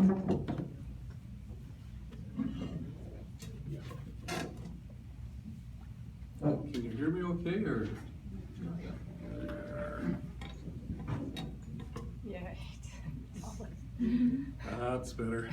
Oh, can you hear me okay, or? Yeah. That's better.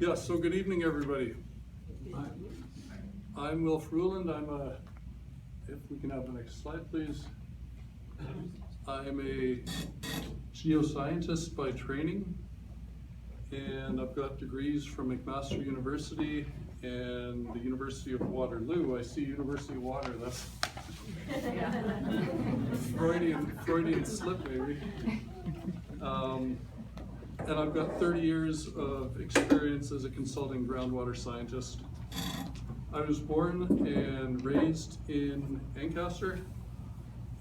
Yeah, so good evening, everybody. I'm Wilf Ruland. If we can have the next slide, please. I'm a geoscientist by training, and I've got degrees from Ancaster University and the University of Waterloo. I see University of Water, that's Freudian slip maybe. And I've got 30 years of experience as a consulting groundwater scientist. I was born and raised in Ancaster,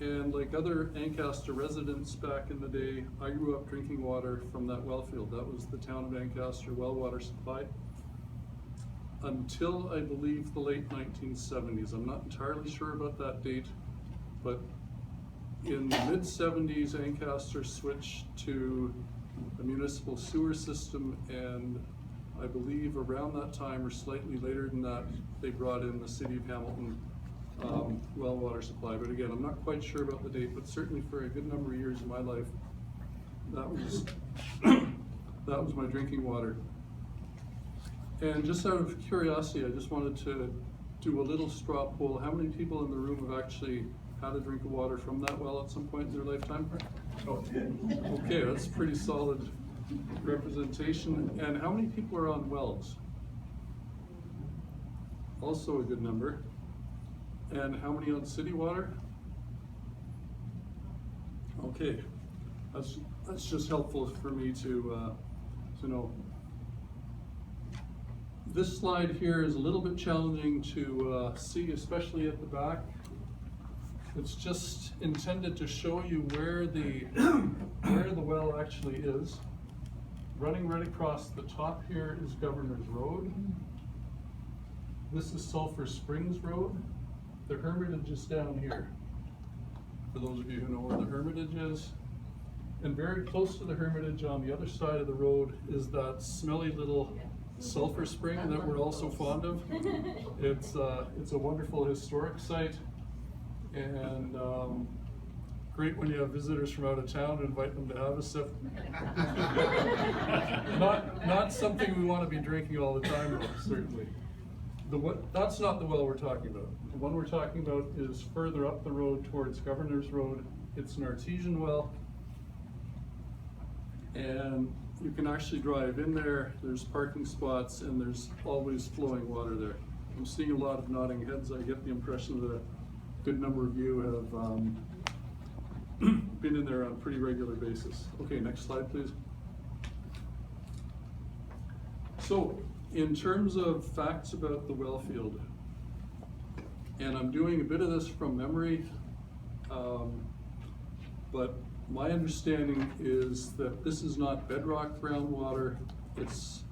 and like other Ancaster residents back in the day, I grew up drinking water from that well field. That was the town of Ancaster Well water supply until I believe the late 1970s. I'm not entirely sure about that date, but in the mid-70s, Ancaster switched to a municipal sewer system, and I believe around that time or slightly later than that, they brought in the City of Hamilton well water supply. But again, I'm not quite sure about the date, but certainly for a good number of years of my life, that was that was my drinking water. And just out of curiosity, I just wanted to do a little straw poll. How many people in the room have actually had a drink of water from that well at some point in their lifetime? Okay, that's pretty solid representation. And how many people are on wells? Also a good number. And how many on city water? Okay, that's just helpful for me to know. This slide here is a little bit challenging to see, especially at the back. It's just intended to show you where the well actually is. Running right across the top here is Governor's Road. This is Sulphur Springs Road. The Hermitage is down here, for those of you who know where the Hermitage is. And very close to the Hermitage on the other side of the road is that smelly little sulfur spring that we're all so fond of. It's a wonderful historic site, and great when you have visitors from out of town and invite them to have a sip. Not something we want to be drinking all the time, though, certainly. That's not the well we're talking about. The one we're talking about is further up the road towards Governor's Road. It's an artesian well, and you can actually drive in there. There's parking spots, and there's always flowing water there. I'm seeing a lot of nodding heads. I get the impression that a good number of you have been in there on a pretty regular basis. Okay, next slide, please. So, in terms of facts about the well field, and I'm doing a bit of this from memory, but my understanding is that this is not bedrock groundwater, it's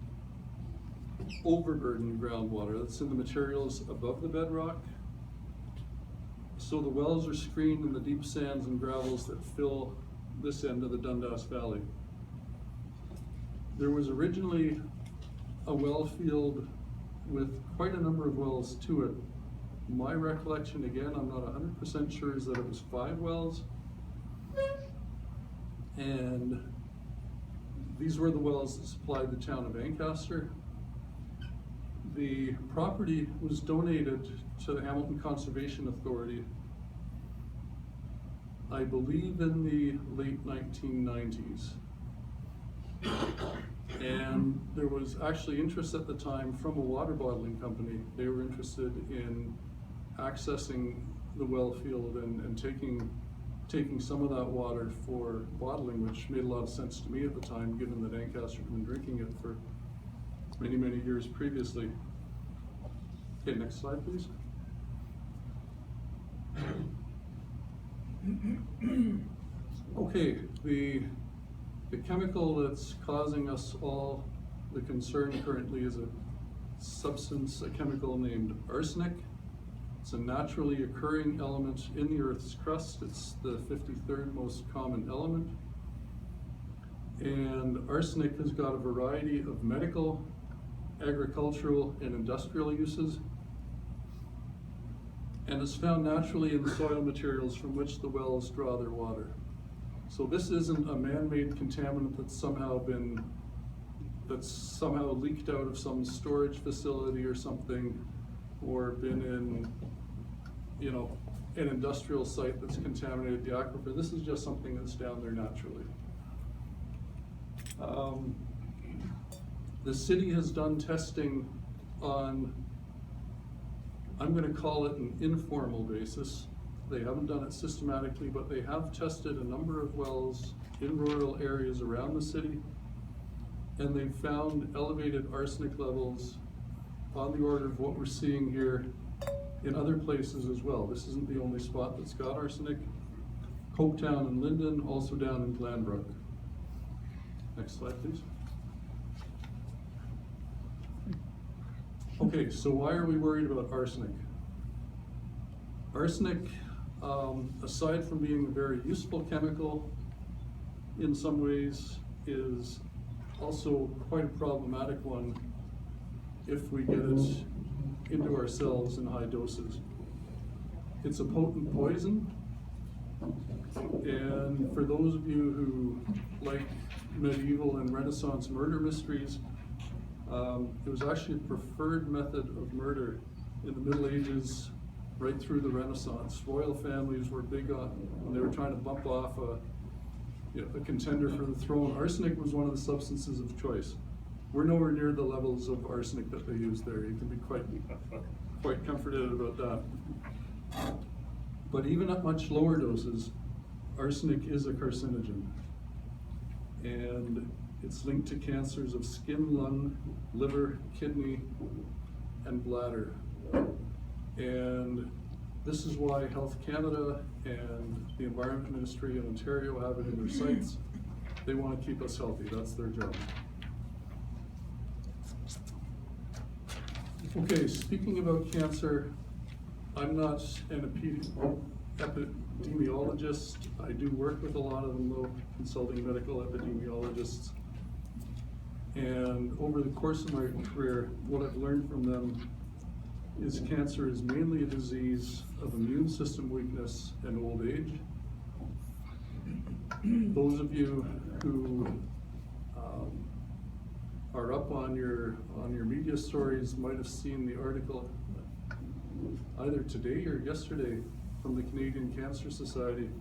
overburden groundwater that's in the materials above the bedrock. So the wells are screened in the deep sands and gravels that fill this end of the Dundas Valley. There was originally a well field with quite a number of wells to it. My recollection, again, I'm not 100% sure, is that it was 5 wells. And these were the wells that supplied the town of Ancaster. The property was donated to the Hamilton Conservation Authority, I believe in the late 1990s. And there was actually interest at the time from a water bottling company. They were interested in accessing the well field and taking some of that water for bottling, which made a lot of sense to me at the time, given that Ancaster had been drinking it for many, many years previously. Okay, next slide, please. Okay, the chemical that's causing us all the concern currently is a chemical named arsenic. It's a naturally occurring element in the Earth's crust. It's the 53rd most common element. And arsenic has got a variety of medical, agricultural, and industrial uses, and is found naturally in the soil materials from which the wells draw their water. So this isn't a man-made contaminant that's somehow leaked out of some storage facility or something, or been in, you know, an industrial site that's contaminated the aquifer. This is just something that's down there naturally. The city has done testing on, I'm going to call it an informal basis. They haven't done it systematically, but they have tested a number of wells in rural areas around the city, and they've found elevated arsenic levels on the order of what we're seeing here in other places as well. This isn't the only spot that's got arsenic. Coketown and Linden, also down in Glanbrook. Next slide, please. Okay, so why are we worried about arsenic? Arsenic, aside from being a very useful chemical in some ways, is also quite a problematic one if we get it into ourselves in high doses. It's a potent poison, and for those of you who like medieval and Renaissance murder mysteries, it was actually a preferred method of murder in the Middle Ages, right through the Renaissance. Royal families were big on, when they were trying to bump off a contender for the throne, arsenic was one of the substances of choice. We're nowhere near the levels of arsenic that they use there. You can be quite comforted about that. But even at much lower doses, arsenic is a carcinogen. And it's linked to cancers of skin, lung, liver, kidney, and bladder. And this is why Health Canada and the Environment Ministry in Ontario have it in their sights. They want to keep us healthy. That's their job. Okay, speaking about cancer, I'm not an epidemiologist. I do work with a lot of them though, consulting medical epidemiologists. And over the course of my career, what I've learned from them is cancer is mainly a disease of immune system weakness and old age. Those of you who are up on your media stories might have seen the article either today or yesterday from the Canadian Cancer Society,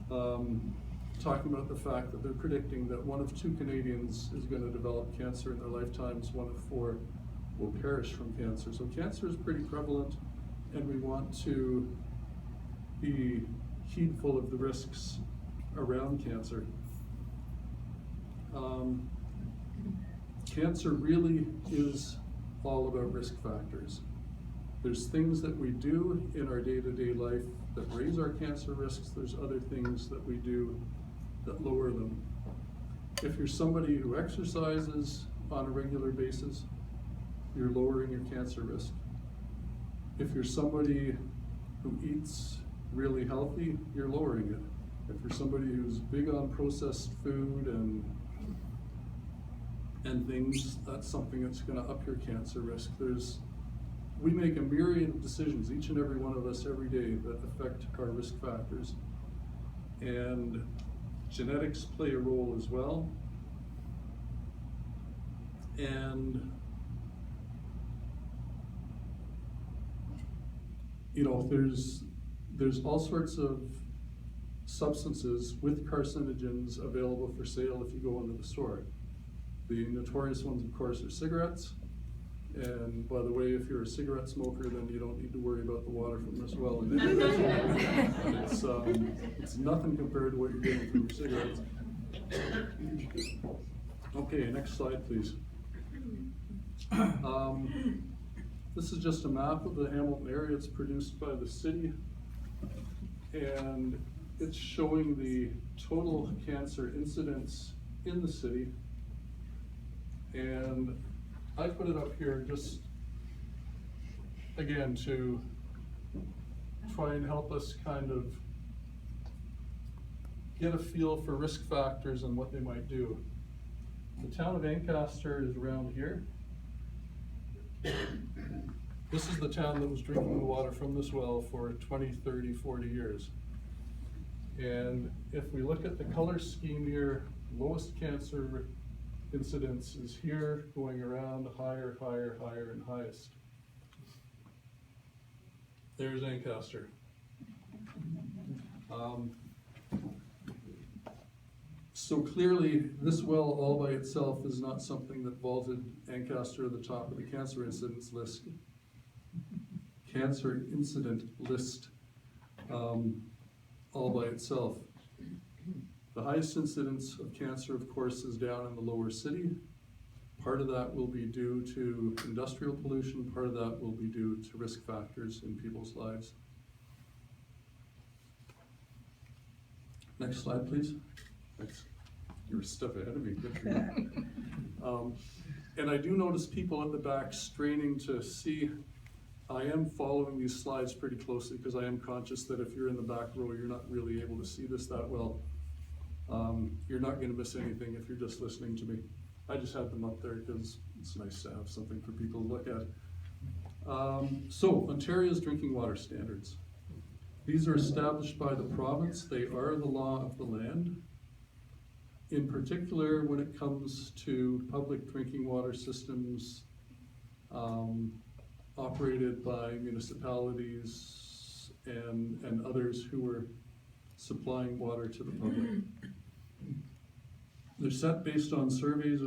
talking about the fact that they're predicting that 1 of 2 Canadians is going to develop cancer in their lifetimes, 1 of 4 will perish from cancer. So cancer is pretty prevalent, and we want to be heedful of the risks around cancer. Cancer really is all about risk factors. There's things that we do in our day-to-day life that raise our cancer risks. There's other things that we do that lower them. If you're somebody who exercises on a regular basis, you're lowering your cancer risk. If you're somebody who eats really healthy, you're lowering it. If you're somebody who's big on processed food and things, that's something that's going to up your cancer risk. We make a myriad of decisions, each and every one of us every day, that affect our risk factors. And genetics play a role as well. And you know, there's all sorts of substances with carcinogens available for sale if you go into the store. The notorious ones, of course, are cigarettes. And by the way, if you're a cigarette smoker, then you don't need to worry about the water from this well. It's nothing compared to what you're getting from your cigarettes. Okay, next slide, please. This is just a map of the Hamilton area. It's produced by the city, and it's showing the total cancer incidence in the city. And I put it up here just, again, to try and help us kind of get a feel for risk factors and what they might do. The town of Ancaster is around here. This is the town that was drinking the water from this well for 20, 30, 40 years. And if we look at the color scheme here, lowest cancer incidence is here, going around higher, higher, higher, and highest. There's Ancaster. So clearly, this well all by itself is not something that vaulted Ancaster to the top of the cancer incidence list. Cancer incident list, all by itself. The highest incidence of cancer, of course, is down in the lower city. Part of that will be due to industrial pollution, part of that will be due to risk factors in people's lives. Next slide, please. Thanks. You're a step ahead of me. Good for you. And I do notice people at the back straining to see. I am following these slides pretty closely because I am conscious that if you're in the back row, you're not really able to see this that well. You're not going to miss anything if you're just listening to me. I just had them up there because it's nice to have something for people to look at. So, Ontario's drinking water standards. These are established by the province. They are the law of the land. In particular, when it comes to public drinking water systems operated by municipalities and others who are supplying water to the public. They're set based on surveys